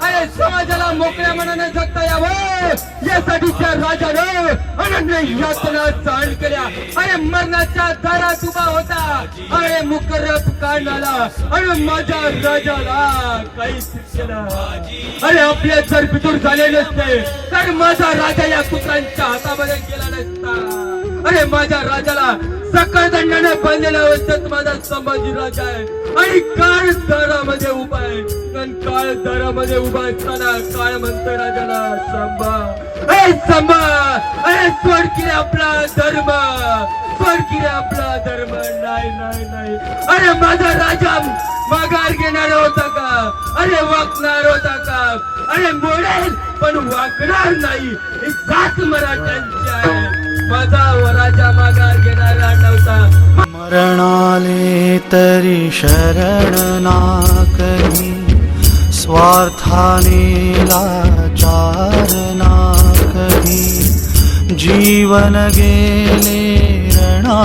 अरे समाजाला मोकळ्या मनाने जगता यावं यासाठी त्या राजानं अनन्य यातना सहन केल्या. अरे मरणाच्या दारात उभा होता. अरे मुकर्रब काढणारा अरे माझ्या राजाला काहीच केलं. अरे आपले जर पितूर झाले नसते तर माझा राजा या कुत्रांच्या हातामध्ये गेला नसता. अरे माझ्या राजाला सकळ दंडाने बांधलेला अवस्थेत माझा संभाजी राजा आहे आणि काळ दारामध्ये उभा आहे. काळ दारामध्ये उभा असताना काळ म्हणतो राजाला संभा अरे सोड की रे आपला धर्म, सोड की रे आपला धर्म. नाही नाही नाही. अरे माझा राजा माघार घेणार होता का? अरे वाकणार होता का? अरे मोडेल पण वाकणार नाही. ही जात मराठ्यांची आहे. माझा राजा माघार घेणारा नव्हता. मरणाले तरी शरण ना करी, स्वार्थाने लाचार ना करी. जीवन गेले रणा